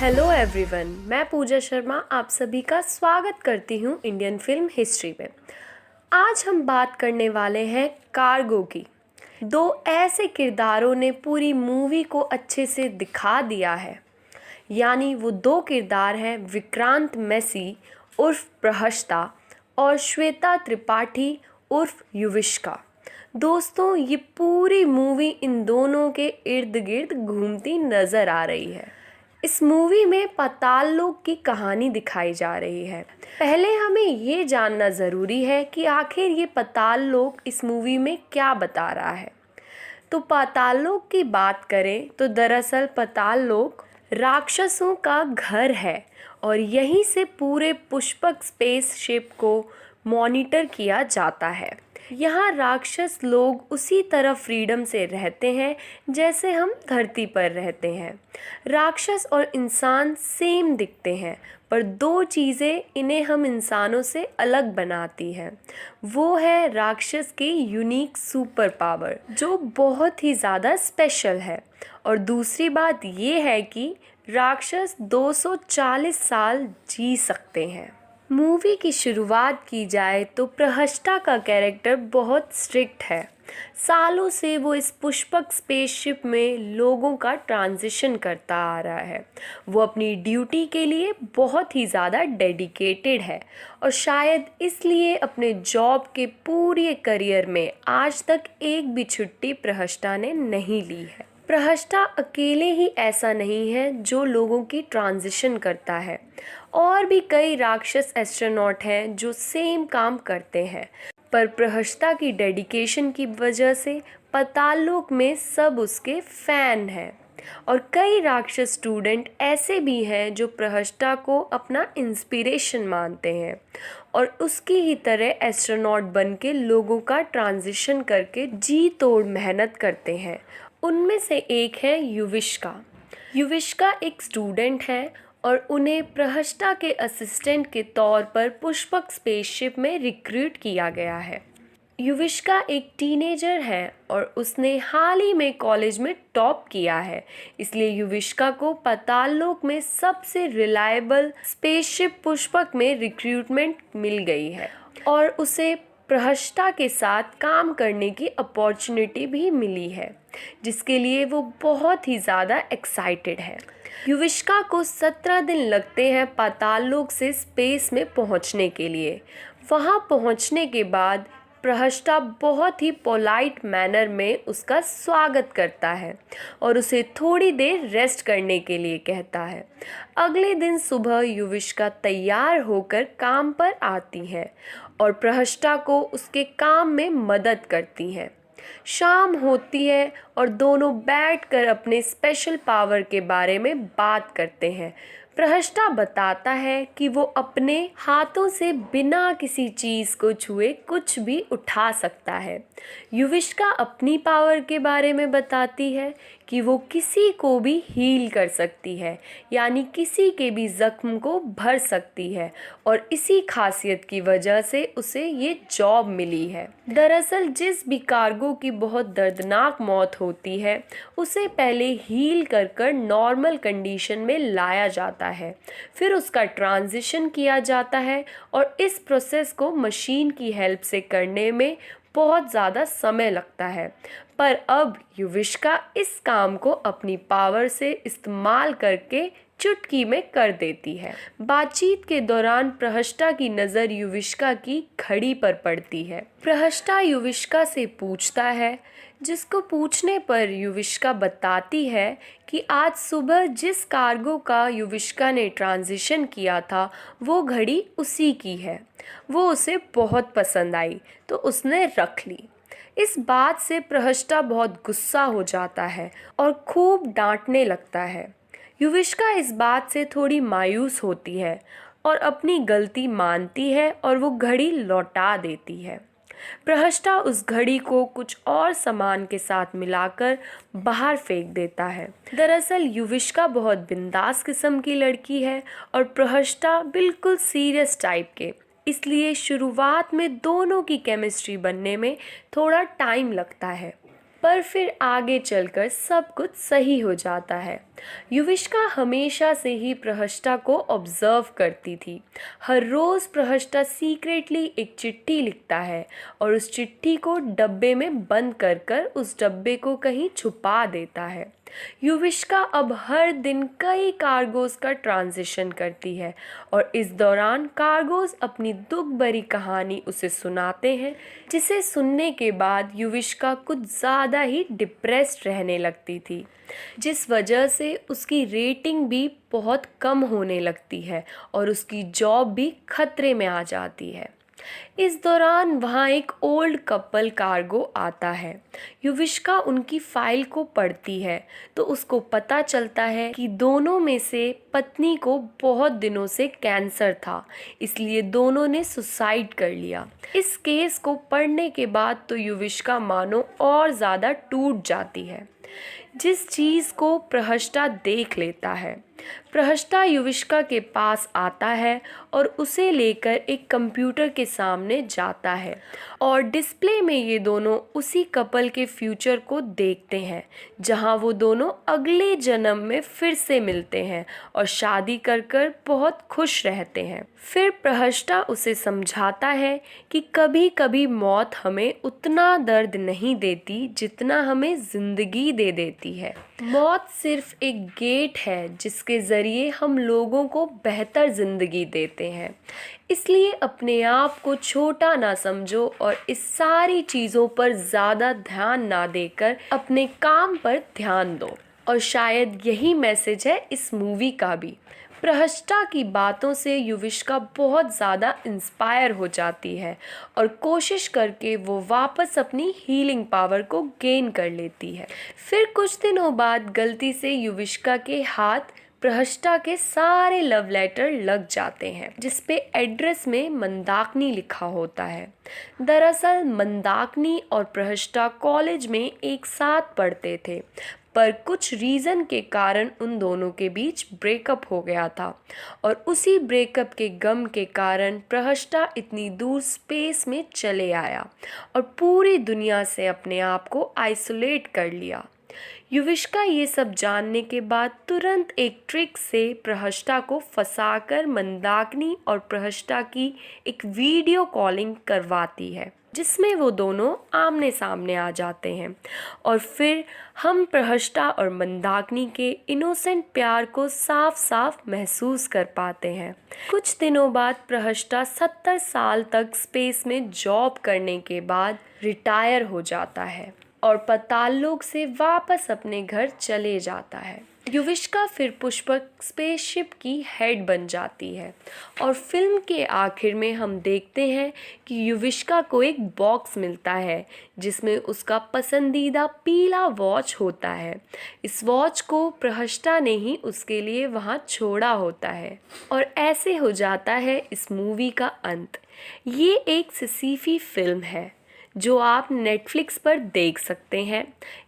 Hello everyone, मैं पूजा शर्मा आप सभी का स्वागत करती हूँ इंडियन फिल्म हिस्ट्री में। आज हम बात करने वाले हैं कार्गो की। दो ऐसे किरदारों ने पूरी मूवी को अच्छे से दिखा दिया है। यानी वो दो किरदार हैं विक्रांत मैसी उर्फ प्रहस्ता और श्वेता त्रिपाठी उर्फ युविष्का। दोस्तों, ये पूरी मूवी इन दोनों के इर्द गिर्द घूमती नज़र आ रही है। इस मूवी में पाताल लोक की कहानी दिखाई जा रही है। पहले हमें ये जानना ज़रूरी है कि आखिर ये पाताल लोक इस मूवी में क्या बता रहा है। तो पाताल लोक की बात करें तो दरअसल पाताल लोक राक्षसों का घर है और यहीं से पूरे पुष्पक स्पेसशिप को मॉनिटर किया जाता है। यहाँ राक्षस लोग उसी तरह फ्रीडम से रहते हैं जैसे हम धरती पर रहते हैं। राक्षस और इंसान सेम दिखते हैं, पर दो चीज़ें इन्हें हम इंसानों से अलग बनाती हैं। वो है राक्षस की यूनिक सुपर पावर जो बहुत ही ज़्यादा स्पेशल है, और दूसरी बात ये है कि राक्षस 240 साल जी सकते हैं। मूवी की शुरुआत की जाए तो प्रहष्टा का कैरेक्टर बहुत स्ट्रिक्ट है। सालों से वो इस पुष्पक स्पेसशिप में लोगों का ट्रांजिशन करता आ रहा है। वो अपनी ड्यूटी के लिए बहुत ही ज़्यादा डेडिकेटेड है और शायद इसलिए अपने जॉब के पूरे करियर में आज तक एक भी छुट्टी प्रहष्टा ने नहीं ली है। प्रहष्टा अकेले ही ऐसा नहीं है जो लोगों की ट्रांजिशन करता है, और भी कई राक्षस एस्ट्रोनॉट हैं जो सेम काम करते हैं, पर प्रहष्टा की डेडिकेशन की वजह से पाताल लोक में सब उसके फ़ैन हैं। और कई राक्षस स्टूडेंट ऐसे भी हैं जो प्रहष्टा को अपना इंस्पिरेशन मानते हैं और उसकी ही तरह एस्ट्रोनॉट बन के लोगों का ट्रांजिशन करके जी तोड़ मेहनत करते हैं। उनमें से एक है युविष्का। युविष्का एक स्टूडेंट है और उन्हें प्रहष्टा के असिस्टेंट के तौर पर पुष्पक स्पेसशिप में रिक्रूट किया गया है। युविष्का एक टीनेजर है और उसने हाल ही में कॉलेज में टॉप किया है, इसलिए युविष्का को पाताल लोक में सबसे रिलायबल स्पेसशिप पुष्पक में रिक्रूटमेंट मिल गई है और उसे प्रहष्टा के साथ काम करने की अपॉर्चुनिटी भी मिली है, जिसके लिए वो बहुत ही ज़्यादा एक्साइटेड है। युविष्का को 17 दिन लगते हैं पाताल लोक से स्पेस में पहुंचने के लिए। वहां पहुंचने के बाद प्रहष्टा बहुत ही पोलाइट मैनर में उसका स्वागत करता है और उसे थोड़ी देर रेस्ट करने के लिए कहता है। अगले दिन सुबह युविष्का तैयार होकर काम पर आती है और प्रहष्टा को उसके काम में मदद करती हैं। शाम होती है और दोनों बैठकर अपने स्पेशल पावर के बारे में बात करते हैं। प्रहष्टा बताता है कि वो अपने हाथों से बिना किसी चीज़ को छुए कुछ भी उठा सकता है। युविष्का अपनी पावर के बारे में बताती है कि वो किसी को भी हील कर सकती है, यानी किसी के भी ज़ख्म को भर सकती है, और इसी खासियत की वजह से उसे ये जॉब मिली है। दरअसल जिस भी कार्गो की बहुत दर्दनाक मौत होती है उसे पहले हील कर कर नॉर्मल कंडीशन में लाया जाता है, फिर उसका ट्रांजिशन किया जाता है और इस प्रोसेस को मशीन की हेल्प से करने में बहुत ज़्यादा समय लगता है। पर अब युविष्का इस काम को अपनी पावर से इस्तेमाल करके चुटकी में कर देती है। बातचीत के दौरान प्रहष्टा की नज़र युविष्का की घड़ी पर पड़ती है। प्रहष्टा युविष्का से पूछता है, जिसको पूछने पर युविष्का बताती है कि आज सुबह जिस कार्गो का युविष्का ने ट्रांजिशन किया था वो घड़ी उसी की है। वो उसे बहुत पसंद आई तो उसने रख ली। इस बात से प्रहष्टा बहुत गुस्सा हो जाता है और खूब डांटने लगता है। युविष्का इस बात से थोड़ी मायूस होती है और अपनी गलती मानती है और वो घड़ी लौटा देती है। प्रहष्टा उस घड़ी को कुछ और सामान के साथ मिलाकर बाहर फेंक देता है। दरअसल युविष्का बहुत बिंदास किस्म की लड़की है और प्रहष्टा बिल्कुल सीरियस टाइप के, इसलिए शुरुआत में दोनों की केमिस्ट्री बनने में थोड़ा टाइम लगता है। पर फिर आगे चलकर सब कुछ सही हो जाता है। युविष्का हमेशा से ही प्रहष्टा को ऑब्जर्व करती थी। हर रोज़ प्रहष्टा सीक्रेटली एक चिट्ठी लिखता है और उस चिट्ठी को डब्बे में बंद कर कर उस डब्बे को कहीं छुपा देता है। युविष्का अब हर दिन कई कार्गोस का ट्रांजिशन करती है और इस दौरान कार्गोस अपनी दुख भरी कहानी उसे सुनाते हैं, जिसे सुनने के बाद युविष्का कुछ ज़्यादा ही डिप्रेस्ड रहने लगती थी, जिस वजह से उसकी रेटिंग भी बहुत कम होने लगती है और उसकी जॉब भी खतरे में आ जाती है। इस दौरान वहाँ एक ओल्ड कपल कार्गो आता है। युविष्का उनकी फाइल को पढ़ती है तो उसको पता चलता है कि दोनों में से पत्नी को बहुत दिनों से कैंसर था, इसलिए दोनों ने सुसाइड कर लिया। इस केस को पढ़ने के बाद तो युविष्का मानो और ज़्यादा टूट जाती है, जिस चीज़ को प्रहष्टा देख लेता है। प्रहष्टा युविष्का के पास आता है और उसे लेकर एक कंप्यूटर के सामने जाता है और डिस्प्ले में ये दोनों उसी कपल के फ्यूचर को देखते हैं, जहां वो दोनों अगले जन्म में फिर से मिलते हैं और शादी कर कर बहुत खुश रहते हैं। फिर प्रहष्टा उसे समझाता है कि कभी कभी मौत हमें उतना दर्द नहीं देती जितना हमें ज़िंदगी दे देती है। मौत सिर्फ एक गेट है जिसके ज़रिए हम लोगों को बेहतर ज़िंदगी देते हैं, इसलिए अपने आप को छोटा ना समझो और इस सारी चीज़ों पर ज़्यादा ध्यान ना देकर अपने काम पर ध्यान दो। और शायद यही मैसेज है इस मूवी का भी। प्रहष्टा की बातों से युविष्का बहुत ज़्यादा इंस्पायर हो जाती है और कोशिश करके वो वापस अपनी हीलिंग पावर को गेन कर लेती है। फिर कुछ दिनों बाद गलती से युविष्का के हाथ प्रहष्टा के सारे लव लेटर लग जाते हैं, जिसपे एड्रेस में मंदाकिनी लिखा होता है। दरअसल मंदाकिनी और प्रहष्टा कॉलेज में एक साथ पढ़ते थे, पर कुछ रीज़न के कारण उन दोनों के बीच ब्रेकअप हो गया था और उसी ब्रेकअप के गम के कारण प्रहष्टा इतनी दूर स्पेस में चले आया और पूरी दुनिया से अपने आप को आइसोलेट कर लिया। युविष्का ये सब जानने के बाद तुरंत एक ट्रिक से प्रहष्टा को फंसाकर मंदाकिनी और प्रहष्टा की एक वीडियो कॉलिंग करवाती है, जिसमें वो दोनों आमने सामने आ जाते हैं और फिर हम प्रहष्टा और मंदाकिनी के इनोसेंट प्यार को साफ साफ महसूस कर पाते हैं। कुछ दिनों बाद प्रहष्टा 70 साल तक स्पेस में जॉब करने के बाद रिटायर हो जाता है और पाताल लोक से वापस अपने घर चले जाता है। युविष्का फिर पुष्पक स्पेसशिप की हेड बन जाती है और फिल्म के आखिर में हम देखते हैं कि युविष्का को एक बॉक्स मिलता है जिसमें उसका पसंदीदा पीला वॉच होता है। इस वॉच को प्रहष्टा ने ही उसके लिए वहाँ छोड़ा होता है और ऐसे हो जाता है इस मूवी का अंत। ये एक सिसिफी फिल्म है जो आप नेटफ्लिक्स पर देख सकते हैं।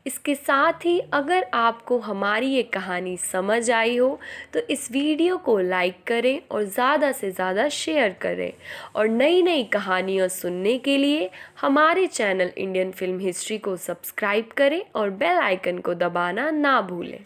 इसके साथ ही अगर आपको हमारी ये कहानी समझ आई हो तो इस वीडियो को लाइक करें और ज़्यादा से ज़्यादा शेयर करें और नई नई कहानियाँ सुनने के लिए हमारे चैनल इंडियन फिल्म हिस्ट्री को सब्सक्राइब करें और बेल आइकन को दबाना ना भूलें।